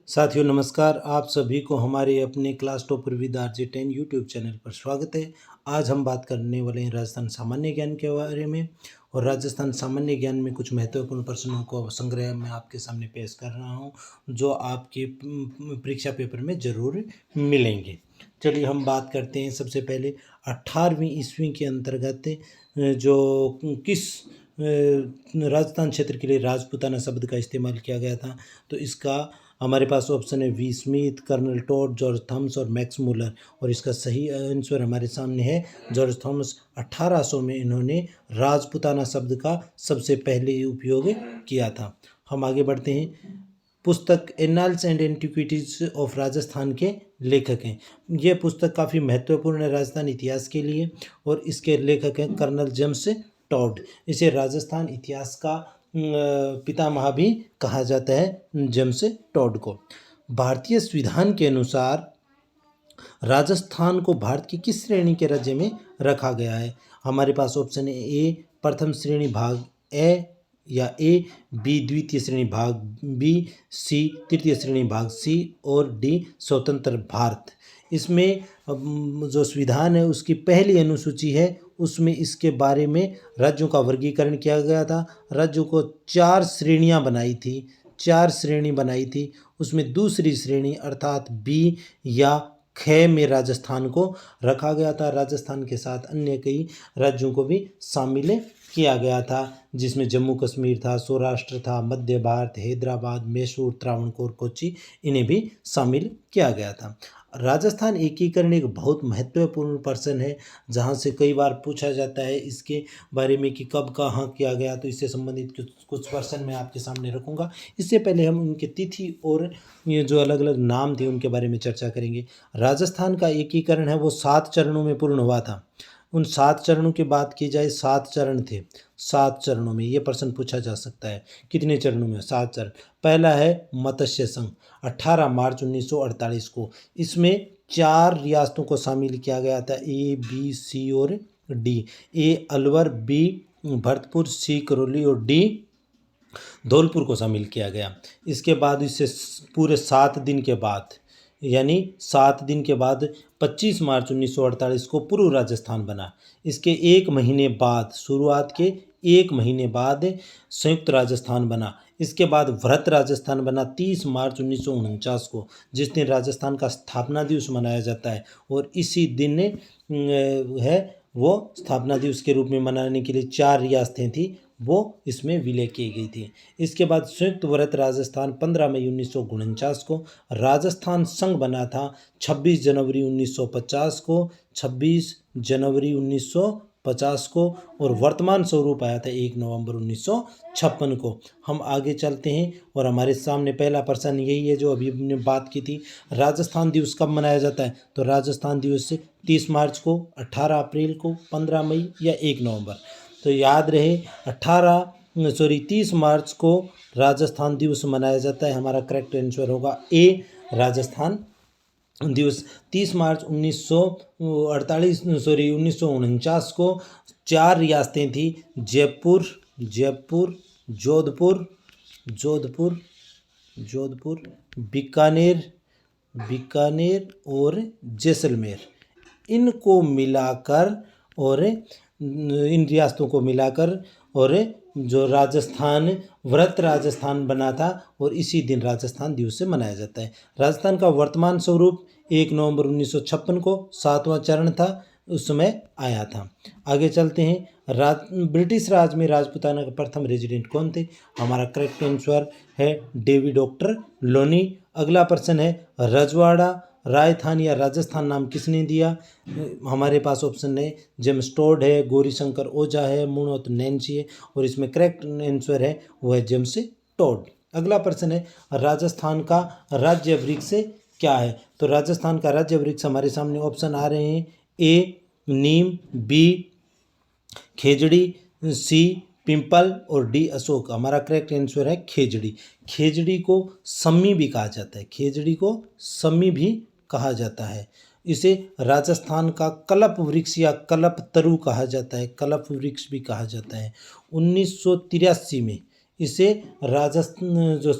साथियों नमस्कार। आप सभी को हमारे अपने class topper with RJ 10 YouTube channel पर स्वागत है। आज हम बात करने वाले हैं राजस्थान सामान्य ज्ञान के बारे में। और राजस्थान सामान्य ज्ञान में कुछ महत्वपूर्ण प्रश्नों को संग्रह मैं आपके सामने पेश कर रहा हूं, जो आपके परीक्षा पेपर में ज़रूर मिलेंगे। चलिए हम बात करते हैं। सबसे पहले 18वीं ईस्वी के अंतर्गत जो किस राजस्थान क्षेत्र के लिए राजपूताना शब्द का इस्तेमाल किया गया था, तो इसका हमारे पास ऑप्शन है V Smith, colonel Tod, George Thomas और मैक्स मुलर। और इसका सही आंसर हमारे सामने है जॉर्ज थॉमस। 1800 में इन्होंने राजपूताना शब्द का सबसे पहले उपयोग किया था। हम आगे बढ़ते हैं। पुस्तक annals and antiquities of Rajasthan के लेखक हैं। यह पुस्तक काफ़ी महत्वपूर्ण है राजस्थान इतिहास के लिए, और इसके लेखक हैं कर्नल जेम्स टॉड। इसे राजस्थान इतिहास का पितामह भी कहा जाता है जेम्स टॉड को। भारतीय संविधान के अनुसार राजस्थान को भारत की किस श्रेणी के राज्य में रखा गया है? हमारे पास ऑप्शन है ए प्रथम श्रेणी भाग ए या ए, बी द्वितीय श्रेणी भाग बी, सी तृतीय श्रेणी भाग सी और डी स्वतंत्र भारत। इसमें जो संविधान है उसकी पहली अनुसूची है, उसमें इसके बारे में राज्यों का वर्गीकरण किया गया था। राज्यों को 4 श्रेणियां बनाई थी, 4 श्रेणी बनाई थी। उसमें दूसरी श्रेणी अर्थात बी या ख में राजस्थान को रखा गया था। राजस्थान के साथ अन्य कई राज्यों को भी शामिल किया गया था, जिसमें जम्मू कश्मीर था, सौराष्ट्र था, मध्य भारत, हैदराबाद, मैसूर, त्रावणकोर, कोच्चि, इन्हें भी शामिल किया गया था। राजस्थान एकीकरण एक बहुत महत्वपूर्ण प्रश्न है, जहां से कई बार पूछा जाता है इसके बारे में कि कब कहाँ किया गया। तो इससे संबंधित कुछ प्रश्न मैं आपके सामने रखूंगा। इससे पहले हम उनकी तिथि और ये जो अलग अलग नाम थे उनके बारे में चर्चा करेंगे। राजस्थान का एकीकरण है वो 7 चरणों में पूर्ण हुआ था। उन 7 चरणों की बात की जाए, 7 चरण थे। 7 चरणों में ये प्रश्न पूछा जा सकता है। कितने चरणों में? 7 चरण। पहला है मत्स्य संघ, 18 मार्च 1948 को। इसमें 4 रियासतों को शामिल किया गया था, ए, बी, सी और डी। ए अलवर, बी भरतपुर, सी करौली और डी धौलपुर को शामिल किया गया। इसके बाद इससे पूरे 7 दिन के बाद, यानी 7 दिन के बाद 25 मार्च 1948 को पूर्व राजस्थान बना। इसके 1 महीने बाद, शुरुआत के 1 महीने बाद संयुक्त राजस्थान बना। इसके बाद वृहत राजस्थान बना 30 मार्च 1949 को, जिस दिन राजस्थान का स्थापना दिवस मनाया जाता है। और इसी दिन है वो स्थापना दिवस के रूप में मनाने के लिए 4 रियासतें थी, वो इसमें विलय की गई थी। इसके बाद संयुक्त वृहत राजस्थान 15 मई 1949 को। राजस्थान संघ बना था 26 जनवरी 1950 को, 26 जनवरी 1950 को, और वर्तमान स्वरूप आया था 1 नवंबर 1956 को। हम आगे चलते हैं और हमारे सामने पहला प्रश्न यही है जो अभी हमने बात की थी। राजस्थान दिवस कब मनाया जाता है? तो राजस्थान दिवस 30 मार्च को, 18 अप्रैल को, 15 मई या 1 नवंबर। तो याद रहे 30 मार्च को राजस्थान दिवस मनाया जाता है। हमारा करेक्ट आंसर होगा ए, राजस्थान दिवस। 30 मार्च 1949 को 4 रियासतें थी, जयपुर, जोधपुर, बीकानेर और जैसलमेर। इनको मिलाकर और इन रियासतों को मिलाकर और जो राजस्थान वृहत राजस्थान बना था, और इसी दिन राजस्थान दिवस से मनाया जाता है। राजस्थान का वर्तमान स्वरूप 1 नवंबर 1956 को 7वां चरण था, उस समय आया था। आगे चलते हैं। ब्रिटिश राज में राजपूताना के प्रथम रेजिडेंट कौन थे? हमारा करेक्ट आंसर है डेविड डॉक्टर लोनी। अगला प्रश्न है रजवाड़ा, राजस्थान या राजस्थान नाम किसने दिया? हमारे पास ऑप्शन है जेम्स टॉड है, गौरीशंकर ओझा है, मुणोत नैन्सी है, और इसमें करेक्ट आंसर है वो है जेम्स टॉड। अगला प्रश्न है राजस्थान का राज्य वृक्ष क्या है? तो राजस्थान का राज्य वृक्ष हमारे सामने ऑप्शन आ रहे हैं, ए नीम, बी खेजड़ी, सी पिंपल और डी अशोक। हमारा करेक्ट आंसर है खेजड़ी। खेजड़ी को सम्मी भी कहा जाता है, खेजड़ी को सम्मी भी कहा जाता है। इसे राजस्थान का कल्प वृक्ष या कल्प तरु कहा जाता है, कल्प वृक्ष भी कहा जाता है। 1983 में इसे राजस्थान जो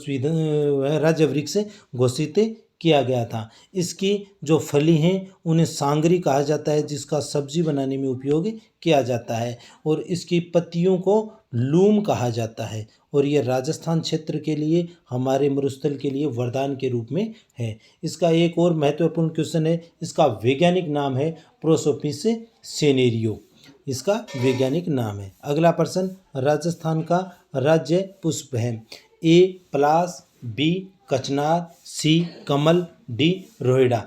राज्य वृक्ष घोषित किया गया था। इसकी जो फली हैं उन्हें सांगरी कहा जाता है, जिसका सब्जी बनाने में उपयोग किया जाता है, और इसकी पत्तियों को लूम कहा जाता है, और ये राजस्थान क्षेत्र के लिए, हमारे मरुस्थल के लिए वरदान के रूप में है। इसका एक और महत्वपूर्ण क्वेश्चन है, इसका वैज्ञानिक नाम है प्रोसोपिस सेनेरियो, इसका वैज्ञानिक नाम है। अगला प्रश्न, राजस्थान का राज्य पुष्प है। ए पलास, बी कचनार, सी कमल, डी रोहिड़ा।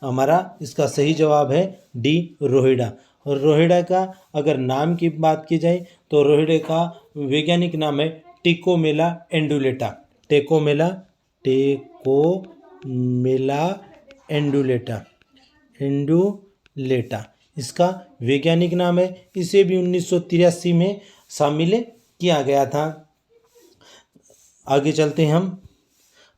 हमारा इसका सही जवाब है डी रोहिड़ा। और रोहिड़ा का अगर नाम की बात की जाए तो रोहिड़े का वैज्ञानिक नाम है टिकोमेला एंडुलेटा। टेकोमेला एंडुलेटा इसका वैज्ञानिक नाम है। इसे भी 1983 में शामिल किया गया था। आगे चलते हैं हम।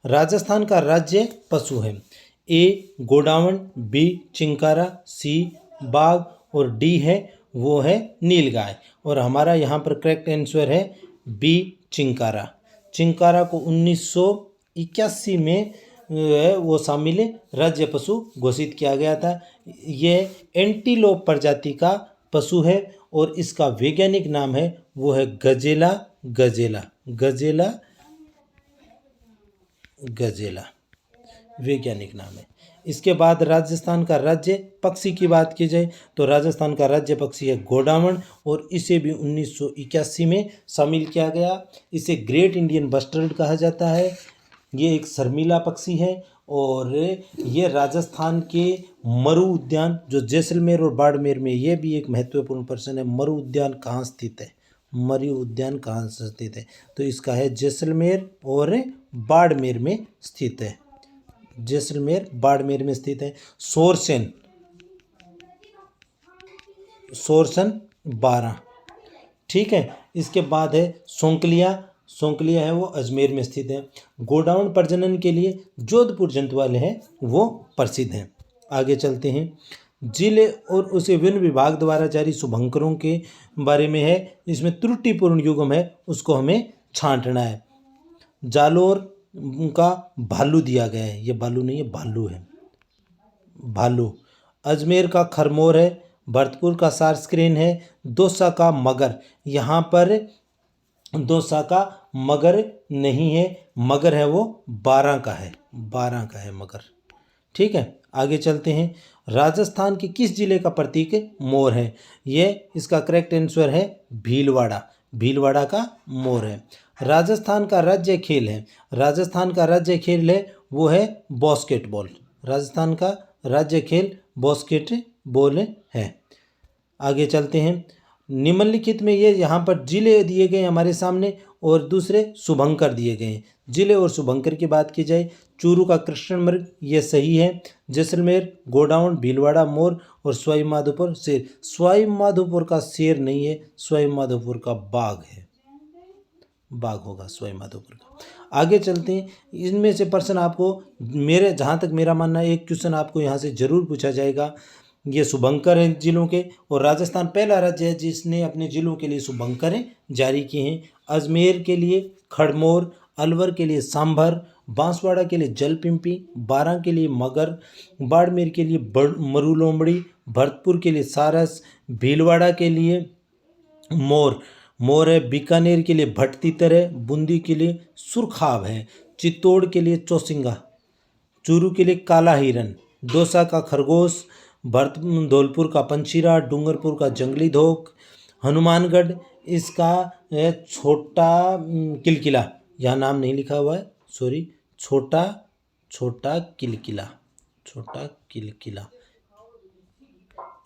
राजस्थान का राज्य पशु है। ए गोडावण, बी चिंकारा, सी बाघ, और डी है वो है नीलगाय। और हमारा यहाँ पर करेक्ट आंसर है बी चिंकारा। चिंकारा को 1981 में वो शामिल राज्य पशु घोषित किया गया था। ये एंटीलोप प्रजाति का पशु है और इसका वैज्ञानिक नाम है वो है गजेला वैज्ञानिक नाम है। इसके बाद राजस्थान का राज्य पक्षी की बात की जाए तो राजस्थान का राज्य पक्षी है गोडावण, और इसे भी 1981 में शामिल किया गया। इसे ग्रेट इंडियन बस्टर्ड कहा जाता है। ये एक शर्मीला पक्षी है और ये राजस्थान के मरु उद्यान जो जैसलमेर और बाड़मेर में, ये भी एक महत्वपूर्ण प्रश्न है, मरु उद्यान कहाँ स्थित है, मरु उद्यान कहाँ स्थित है, तो इसका है जैसलमेर और बाड़मेर में स्थित है। जैसलमेर बाड़मेर में स्थित है। सोरसन 12, ठीक है। इसके बाद है सोंकलिया है वो अजमेर में स्थित है। गोडाउन प्रजनन के लिए जोधपुर जंतुआलय है वो प्रसिद्ध है। आगे चलते हैं। जिले और उसे वन विभाग द्वारा जारी शुभंकरों के बारे में है। इसमें त्रुटिपूर्ण युग्म है, उसको हमें छांटना है। जालोर का भालू दिया गया है, ये बालू नहीं है भालू है, भालू। अजमेर का खरमोर है। भरतपुर का सारस्क्रीन है। दौसा का मगर, यहाँ पर दौसा का मगर नहीं है, मगर है वो 12 का है मगर, ठीक है। आगे चलते हैं। राजस्थान के किस जिले का प्रतीक मोर है? ये इसका करेक्ट आंसर है भीलवाड़ा का मोर है। राजस्थान का राज्य खेल है वो है बास्केटबॉल। राजस्थान का राज्य खेल बास्केटबॉल है। आगे चलते हैं। निम्नलिखित में ये यहाँ पर जिले दिए गए हमारे सामने और दूसरे शुभंकर दिए गए हैं। जिले और शुभंकर की बात की जाए, चूरू का कृष्ण मृग ये सही है। जैसलमेर, गोडाउन, भीलवाड़ा मोर और सवाई माधोपुर शेर। सवाई माधोपुर का शेर नहीं है, सवाई माधोपुर का बाघ होगा सवाई माधोपुर का। आगे चलते हैं। इनमें से प्रश्न आपको जहाँ तक मेरा मानना है एक क्वेश्चन आपको यहाँ से जरूर पूछा जाएगा। ये शुभंकर हैं जिलों के, और राजस्थान पहला राज्य है जिसने अपने जिलों के लिए शुभंकर जारी किए हैं। अजमेर के लिए खड़मोर, अलवर के लिए सांभर, बांसवाड़ा के लिए जलपिंपी, बारां के लिए मगर, बाड़मेर के लिए मरुलोमड़ी, भरतपुर के लिए सारस, भीलवाड़ा के लिए मोर है, बीकानेर के लिए भटतीतर है, बूंदी के लिए सुरखाब है, चित्तौड़ के लिए चौसिंगा, चूरू के लिए काला हिरन, दौसा का खरगोश, धौलपुर का पंचीरा, डूंगरपुर का जंगली धोक, हनुमानगढ़ इसका छोटा किलकिला, यहाँ नाम नहीं लिखा हुआ है सॉरी, छोटा किलकिला।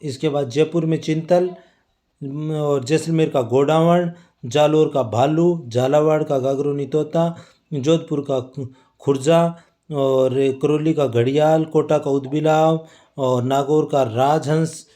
इसके बाद जयपुर में चिंतल, और जैसलमेर का गोडावण, जालोर का भालू, झालावाड़ का गागरोनी तोता, जोधपुर का खुर्जा, और करौली का घड़ियाल, कोटा का उदबिलाव, और नागौर का राजहंस,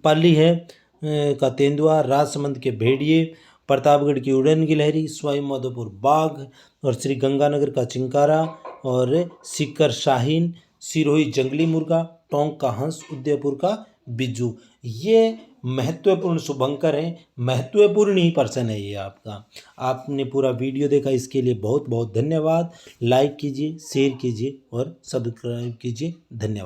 पाली है का तेंदुआ, राजसमंद के भेड़िए, प्रतापगढ़ की उड़न गिलहरी, सवाई माधोपुर बाघ, और श्री गंगानगर का चिंकारा, और सीकर शाहीन, सिरोही जंगली मुर्गा, टोंक का हंस, उदयपुर का बिज्जू। ये महत्वपूर्ण शुभंकर है, महत्वपूर्ण ही पर्सन है ये आपका। आपने पूरा वीडियो देखा, इसके लिए बहुत बहुत धन्यवाद। लाइक कीजिए, शेयर कीजिए और सब्सक्राइब कीजिए। धन्यवाद।